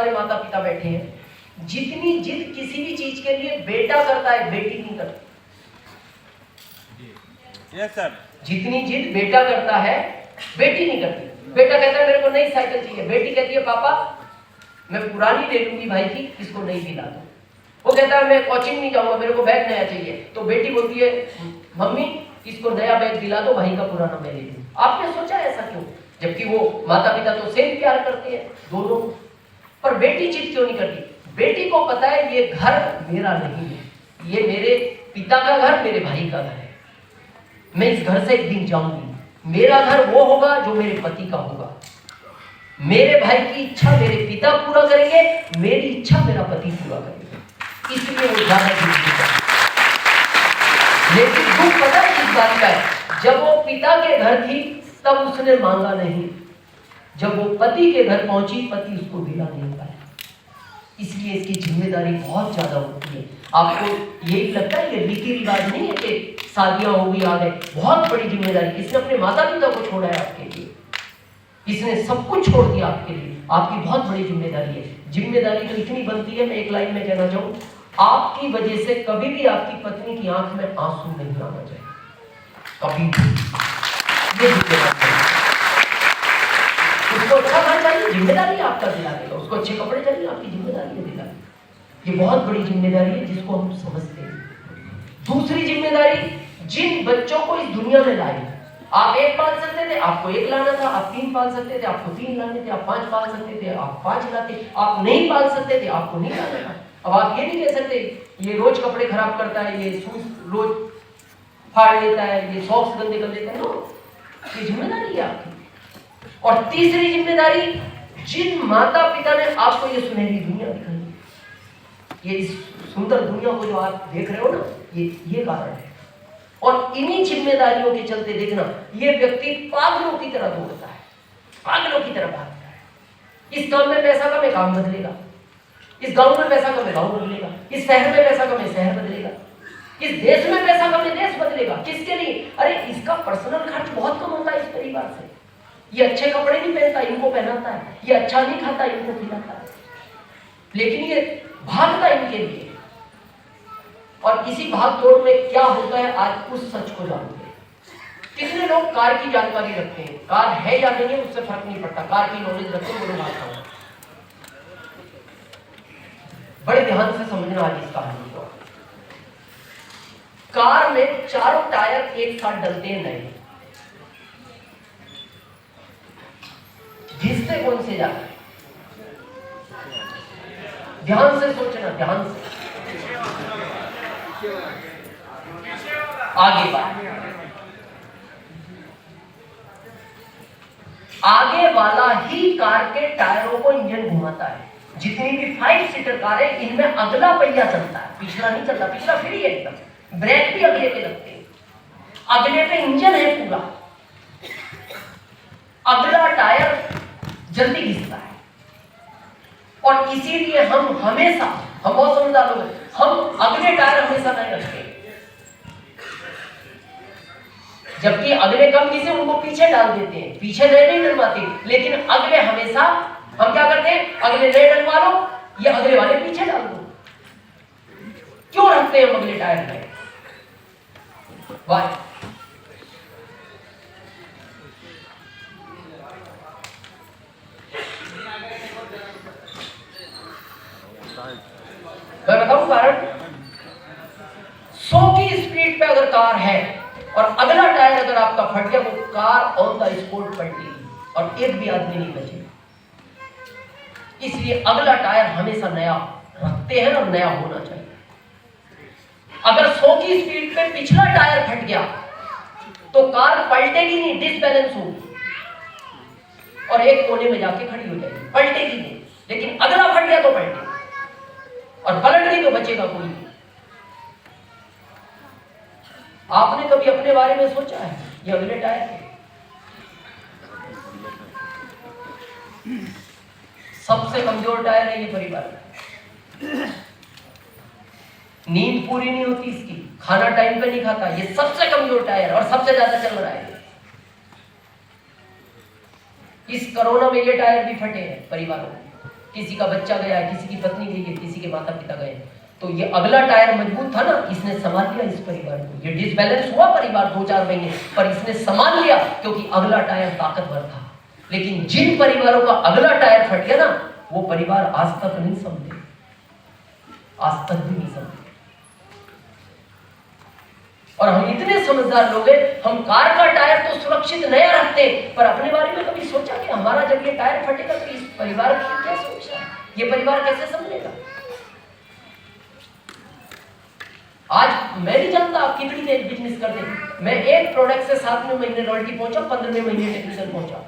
सारे माता पिता बैठे हैं, जितनी जिद किसी भी चीज के लिए बेटा करता है बेटी नहीं करती। Yes sir. जितनी जिद बेटा करता है बेटी नहीं करती। बेटा कहता है मेरे को नई साइकिल चाहिए, बेटी कहती है पापा मैं पुरानी ले लूंगी भाई की, इसको नई दिला दो। वो कहता है मैं कोचिंग नहीं जाऊंगा, मेरे को बैग नया चाहिए, तो बेटी बोलती है मम्मी इसको नया बैग दिला दो, भाई का पुराना मैं ले लूं। आपने सोचा ऐसा क्यों? जबकि वो माता पिता तो सेम प्यार करते हैं दोनों, पर बेटी जिद क्यों नहीं करती? बेटी को पता है ये घर मेरा नहीं है, ये मेरे पिता का घर, मेरे भाई का घर है, मैं इस घर से एक दिन जाऊंगी, मेरा घर वो होगा जो मेरे पति का होगा, मेरे भाई की इच्छा मेरे पिता पूरा करेंगे, मेरी इच्छा मेरा पति पूरा करेगा, इसलिए वो ज्यादा जिद करता। लेकिन दुख पता है किस बात का है? जब वो पिता के घर थी तब उसने मांगा नहीं, जब वो पति के घर पहुंची पति उसको दिला नहीं पाया, इसलिए इसकी जिम्मेदारी बहुत ज्यादा होती है। आपको यही लगता है ये रीति रिवाज नहीं है कि शादियां होगी आ गए, बहुत बड़ी जिम्मेदारी। इसने अपने माता पिता को छोड़ा है आपके लिए, इसने सब कुछ छोड़ दिया आपके लिए, आपकी बहुत बड़ी जिम्मेदारी है। जिम्मेदारी तो इतनी बनती है, मैं एक लाइन में कहना चाहूँ, आपकी वजह से कभी भी आपकी पत्नी की आंख में आंसू नहीं आना चाहिए, कभी भी। ये जिम्मेदारी उसको अच्छा घर चाहिए, जिम्मेदारी आपका दिला देगा, उसको अच्छे कपड़े चाहिए, आपकी जिम्मेदारी है दिला। ये बहुत बड़ी जिम्मेदारी है जिसको हम समझते हैं। दूसरी जिम्मेदारी, जिन बच्चों को इस दुनिया में लाए, आप एक पाल सकते थे, आपको एक लाना था, आप 3 पाल सकते थे, आपको 3 लाने थे, आप 5 पाल सकते थे, आप 5 लाते, आप नहीं पाल सकते थे, आपको नहीं लाना था। अब आप ये नहीं कह सकते ये रोज कपड़े खराब करता है, ये शूज रोज फाड़ लेता है, ये सॉक्स गंदे कर लेता है, नो, ये जिम्मेदारी है आपकी। और तीसरी जिम्मेदारी, जिन माता पिता ने आपको ये सुनहरी दुनिया दिखाई, ये इस सुंदर दुनिया को जो आप देख रहे हो ना, ये कारण है। और इन्हीं जिम्मेदारियों के चलते देखना, ये व्यक्ति पागलों की तरह दौड़ता है, पागलों की तरह भागता है। इस काम में पैसा कम है, काम बदलेगा, इस गांव में पैसा कम है, गांव बदलेगा, इस शहर में पैसा कम है, शहर बदलेगा, इस देश में पैसा कम है, देश बदलेगा। किसके लिए? अरे इसका पर्सनल खर्च बहुत कम होता है इस परिवार से, ये अच्छे कपड़े नहीं पहनता, इनको पहनाता है, ये अच्छा नहीं खाता, इनको खिलाता है, लेकिन ये भागता इनके लिए। और इसी भाग दौड़ में क्या होता है, आज उस सच को जानते हैं। कितने लोग कार की जानकारी रखते हैं, कार है या नहीं है उससे फर्क नहीं पड़ता, कार की नॉलेज रखते हैं, बोलो बात करो। बड़े ध्यान से समझना आज इस कहानी को। कार में चारों टायर एक साथ डलते हैं नए, घिसते कौन से जाते हैं? ध्यान से सोचना, ध्यान से। आगे बात, आगे वाला ही कार के टायरों को इंजन घुमाता है। जितनी भी 5 सीटर कार है इनमें अगला पहिया चलता है, पिछला नहीं चलता, पिछला फ्री है एकदम, ब्रेक भी अगले पे लगते हैं, अगले पे इंजन है पूरा, अगला टायर जल्दी घिसता है। और इसीलिए हम हमेशा, हम बहुत समझदार लोग हैं, हम अगले टायर हमेशा नहीं रखते, जबकि अगले कम घिसे उनको पीछे डाल देते हैं, पीछे नए नहीं डलवाते, लेकिन अगले हमेशा हम क्या करते हैं, अगले नए डलवा लो, ये अगले वाले पीछे डाल दो। क्यों रखते हैं हम अगले टायर में? वाई? मैं बताऊं कारण। 100 की स्पीड पे अगर कार है और अगला टायर अगर आपका फट गया, वो कार ऑन द स्पॉट पलटेगी और एक भी आदमी नहीं बचेगा। इसलिए अगला टायर हमेशा नया रखते हैं और नया होना चाहिए। अगर 100 की स्पीड पे पिछला टायर फट गया तो कार पलटेगी नहीं, डिसबैलेंस होगी और एक कोने में जाके खड़ी हो जाएगी, पलटेगी नहीं। लेकिन अगला फट गया तो पलटेगी, और पलट गई तो बचेगा कोई नहीं। आपने कभी अपने बारे में सोचा है ये अगले टायर के सबसे कमजोर टायर है ये परिवार का। नींद पूरी नहीं होती इसकी, खाना टाइम पे नहीं खाता, ये सबसे कमजोर टायर और सबसे ज्यादा चल रहा है। इस कोरोना में ये टायर भी फटे हैं परिवारों में, किसी का बच्चा गया है, किसी की पत्नी गई है, किसी के माता पिता गए, तो ये अगला टायर मजबूत था ना, इसने संभाल लिया इस परिवार को। ये डिसबैलेंस हुआ परिवार 2-4 महीने, पर इसने संभाल लिया क्योंकि अगला टायर ताकतवर था। लेकिन जिन परिवारों का अगला टायर फट गया ना, वो परिवार आज तक नहीं समझे, आज तक भी नहीं समझे। और हम इतने समझदार लोग हैं, हम कार का टायर तो सुरक्षित नया रखते, पर अपने बारे में कभी सोचा कि हमारा जब ये टायर फटेगा तो इस परिवार की क्या सोचा, ये परिवार कैसे समझेगा। आज मैं नहीं जानता आप कितनी देर बिजनेस करते हैं। मैं एक प्रोडक्ट से 7वें महीने रॉयल्टी पहुंचा, 15वें महीने टेक्निकल पहुंचा।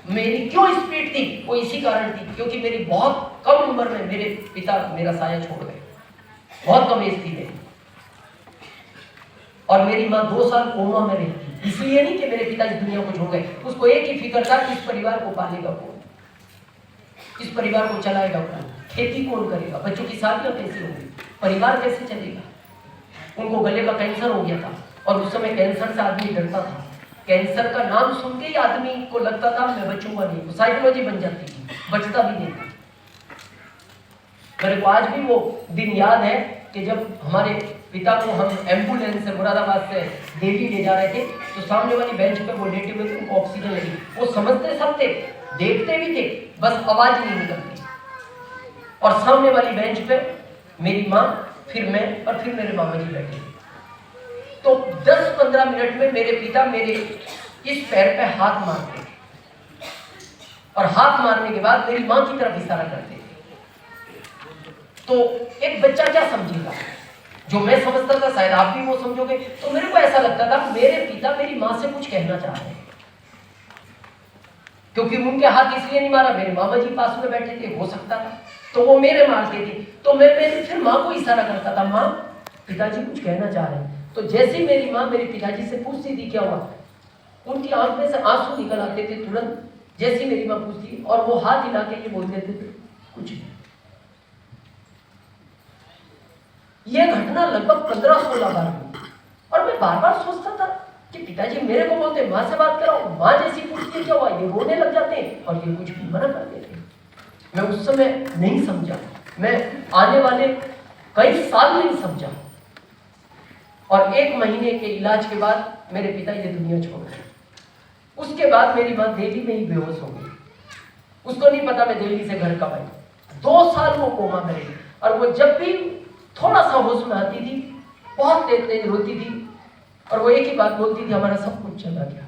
मेरी क्यों स्पीड थी, वो इसी कारण थी क्योंकि मेरी बहुत कम उम्र में मेरे पिता मेरा साया छोड़ गए, बहुत कम एज थी मेरी, और मेरी माँ 2 साल कोमा में रही थी। इसलिए नहीं कि मेरे पिता इस दुनिया को छोड़ गए, उसको एक ही फिक्र था कि इस परिवार को पालेगा कौन, इस परिवार को चलाएगा कौन, खेती कौन करेगा, बच्चों की शादियां कैसे होंगी, परिवार कैसे चलेगा। उनको गले का कैंसर हो गया था और उस समय कैंसर से आदमी डरता था। कैंसर का नाम सुनते ही आदमी को लगता था मैं बचूंगा नहीं, वो साइकोलॉजी बन जाती थी, बचता भी नहीं था। मेरे को आज भी वो दिन याद है कि जब हमारे पिता को हम एम्बुलेंस से मुरादाबाद से दिल्ली ले जा रहे थे, तो सामने वाली बेंच पर वो लेटे हुए थे, उनको ऑक्सीजन लगी। वो समझते सब थे, देखते भी थे, बस आवाज नहीं निकलती। और सामने वाली बेंच पे मेरी माँ, फिर मैं और फिर मेरे मामा जी बैठे। तो 10-15 मिनट में मेरे पिता मेरे इस पैर पे हाथ मारते थे, और हाथ मारने के बाद मेरी माँ की तरफ इशारा करते थे। तो एक बच्चा क्या समझेगा, जो मैं समझता था शायद आप भी वो समझोगे। तो मेरे को ऐसा लगता था मेरे पिता मेरी माँ से कुछ कहना चाह रहे हैं, क्योंकि उनके हाथ इसलिए नहीं मारा, मेरे मामा जी पास में बैठे थे, हो सकता था तो वो मेरे मारते थे। तो मैं फिर माँ को इशारा करता था, माँ पिताजी कुछ कहना चाह रहे हैं। तो जैसे ही मेरी माँ मेरे पिताजी से पूछती थी क्या हुआ, उनकी आंख में से आंसू निकल आते थे तुरंत, जैसी मेरी माँ पूछती, और वो हाथ हिला के ये बोल देते थे कुछ नहीं। ये घटना लगभग 15-16 बार हुई, और मैं बार बार सोचता था कि पिताजी मेरे को बोलते माँ से बात कराओ, माँ जैसी पूछती क्या हुआ, ये रोने लग जाते हैं और ये कुछ भी मना कर देते। मैं उस समय नहीं समझा, मैं आने वाले कई साल नहीं समझा, और 1 महीने के इलाज के बाद मेरे पिता ये दुनिया छोड़ गए। उसके बाद मेरी माँ दिल्ली में ही बेहोश हो गई, उसको नहीं पता मैं दिल्ली से घर कब आई। 2 साल वो कोमा में रही, और वो जब भी थोड़ा सा होश में आती थी बहुत तेज तेज रोती थी, और वो एक ही बात बोलती थी, हमारा सब कुछ चला गया,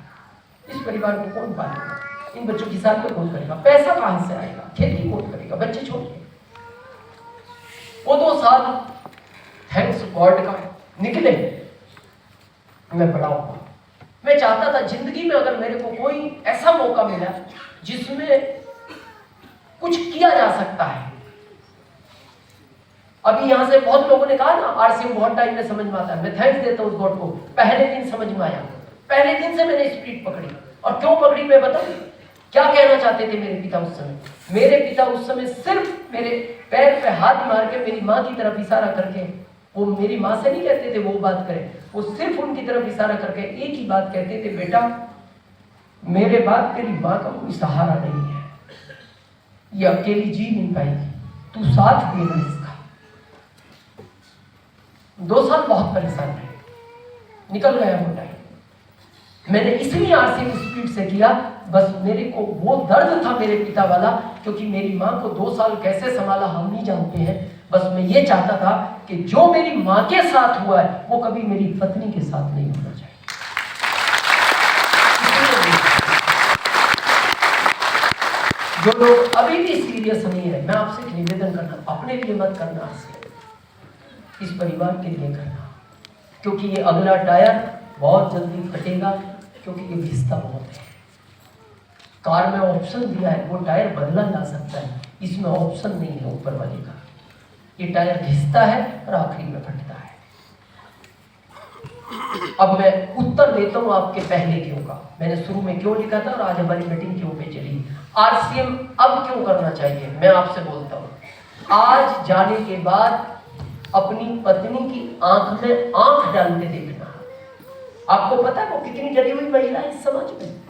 इस परिवार को कौन पालेगा, इन बच्चों की शादी कौन करेगा, पैसा कहां से आएगा, खेती कौन करेगा, बच्चे छोड़ के। वो 2 साल थैंक्स गॉड का निकले, मैं बड़ा हुआ। मैं चाहता था जिंदगी में अगर मेरे को कोई ऐसा मौका मिला जिसमें कुछ किया जा सकता है। अभी यहां से बहुत लोगों ने कहा ना आरसीएम बहुत टाइम में समझ में आता है, मैं थैंक्स देता हूं उस गॉड को, पहले दिन समझ में आया, पहले दिन से मैंने स्पीड पकड़ी। और क्यों पकड़ी मैं बताऊं, क्या कहना चाहते थे मेरे पिता उस समय। मेरे पिता उस समय सिर्फ मेरे पैर पे हाथ मार के मेरी माँ की तरफ इशारा करके, वो मेरी माँ से नहीं कहते थे वो बात करें, वो सिर्फ उनकी तरफ इशारा करके एक ही बात कहते थे, बेटा मेरे बाद तेरी माँ का कोई सहारा नहीं है, ये अकेली जी नहीं पाएगी, तू साथ देना इसका। 2 साल बहुत परेशान रहे, निकल गया वो टाइम। मैंने इसलिए आरसीएम स्पीड से किया, बस मेरे को वो दर्द था मेरे पिता वाला, क्योंकि मेरी माँ को 2 साल कैसे संभाला हम नहीं जानते हैं। बस मैं ये चाहता था कि जो मेरी माँ के साथ हुआ है वो कभी मेरी पत्नी के साथ नहीं होना चाहिए। जो लोग अभी भी सीरियस नहीं है, मैं आपसे निवेदन करना, अपने लिए मत करना आरसीएम, इस परिवार के लिए करना, क्योंकि ये अगला टायर बहुत जल्दी फटेगा, क्योंकि ये घिसता बहुत है। कार में ऑप्शन दिया है, वो टायर बदला जा सकता है, इसमें ऑप्शन नहीं है ऊपर वाले का। ये टायर घिसता है और आखिरी में फटता है। अब मैं उत्तर देता हूं आपके पहले क्यों का, मैंने शुरू में क्यों लिखा था और आज हमारी मीटिंग क्यों पे चली। आरसीएम अब क्यों करना चाहिए, मैं आपसे बोलता हूं। आज जाने के बाद अपनी पत्नी की आंख में आंख डाल के देखना। आपको पता है वो कितनी डरी हुई महिला है इस समाज में,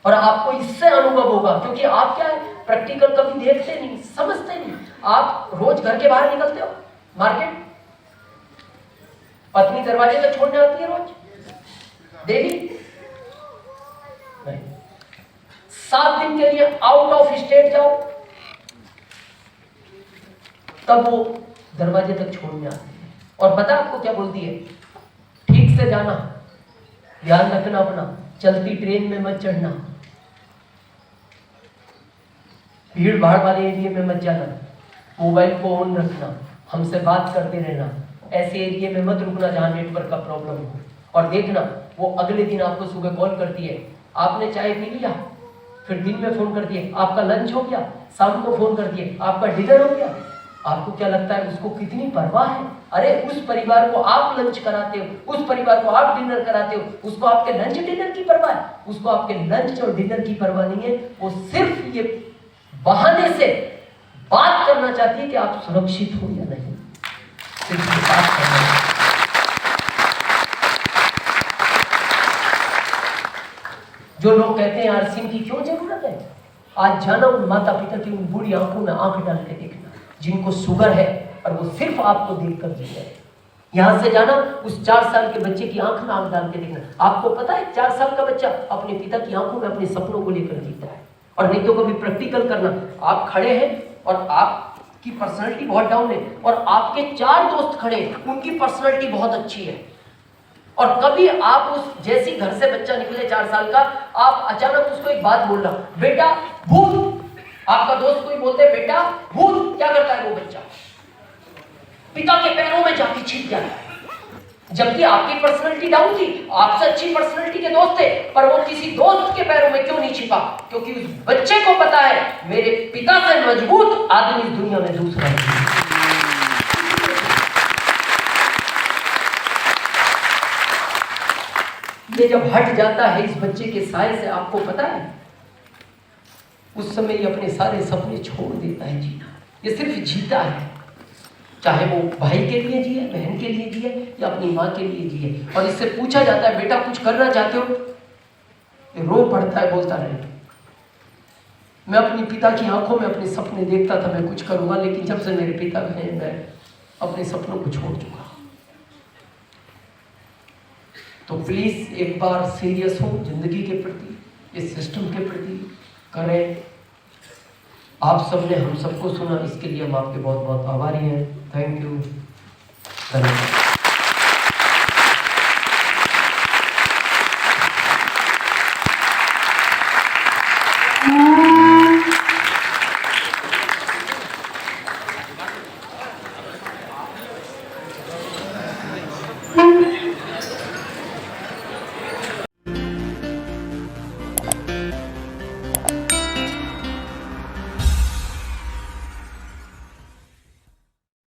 और आपको इससे अनुभव होगा, क्योंकि आप क्या है प्रैक्टिकल कभी देखते नहीं, समझते नहीं। आप रोज घर के बाहर निकलते हो मार्केट, पत्नी दरवाजे तक छोड़ने आती है रोज डेली? नहीं। 7 दिन के लिए आउट ऑफ स्टेट जाओ तब वो दरवाजे तक छोड़ने आती है। और पता आपको क्या बोलती है? ठीक से जाना, ध्यान रखना अपना, चलती ट्रेन में मत चढ़ना, भीड़ भाड़ वाले एरिया में मत जाना, मोबाइल को ऑन रखना, हमसे बात करते रहना, ऐसे एरिया में मत रुकना जहां नेटवर्क का प्रॉब्लम हो। और देखना वो अगले दिन आपको सुबह कॉल करती है, आपने चाय पी लिया, फिर दिन में फोन कर दिए, आपका लंच हो गया, शाम को फोन कर दिए, आपका डिनर हो गया। आपको क्या लगता है उसको कितनी परवाह है? अरे उस परिवार को आप लंच कराते हो, उस परिवार को आप डिनर कराते हो, उसको आपके लंच डिनर की परवाह है? उसको आपके लंच और डिनर की परवाह नहीं है। वो सिर्फ ये बहाने से बात करना चाहती है कि आप सुरक्षित हो या नहीं, सिर्फ बात करना है। जो लोग कहते हैं यार सिम की क्यों जरूरत है, आज जाना उन माता पिता की उन बुरी आंखों में आंख डाल के देखना जिनको शुगर है और वो सिर्फ आपको देखकर जी रहे हैं। यहां से जाना उस 4 साल के बच्चे की आंख में आंख डाल के देखना। आपको पता है 4 साल का बच्चा अपने पिता की आंखों में अपने सपनों को लेकर जीता है। और नहीं तो कभी प्रैक्टिकल करना, आप खड़े हैं और आपकी पर्सनैलिटी बहुत डाउन है और आपके 4 दोस्त खड़े हैं, उनकी पर्सनैलिटी बहुत अच्छी है। और कभी आप उस जैसी घर से बच्चा निकले 4 साल का, आप अचानक उसको एक बात बोलना, बेटा भूत, आपका दोस्त कोई बोलते हैं बेटा भूत, क्या करता है वो बच्चा? पिता के पैरों में जाके छिप जाता है। जबकि आपकी पर्सनैलिटी डाउन थी, आपसे अच्छी पर्सनैलिटी के दोस्त थे, पर वो किसी दोस्त के पैरों में क्यों नहीं छिपा? क्योंकि उस बच्चे को पता है मेरे पिता से मजबूत आदमी इस दुनिया में दूसरा नहीं। ये जब हट जाता है इस बच्चे के साए से, आपको पता है उस समय ये अपने सारे सपने छोड़ देता है जीना। ये सिर्फ जीता है, चाहे वो भाई के लिए जिए, बहन के लिए जिए या अपनी माँ के लिए जिए। और इससे पूछा जाता है बेटा कुछ करना चाहते हो? ये रो पड़ता है, बोलता रहे मैं अपनी पिता की आंखों में अपने सपने देखता था, मैं कुछ करूंगा, लेकिन जब से मेरे पिता गए मैं अपने सपनों को छोड़ चुका। तो प्लीज एक बार सीरियस हो जिंदगी के प्रति, इस सिस्टम के प्रति करें। आप सबने हम सबको सुना, इसके लिए हम आपके बहुत बहुत आभारी हैं। थैंक यू, धन्यवाद।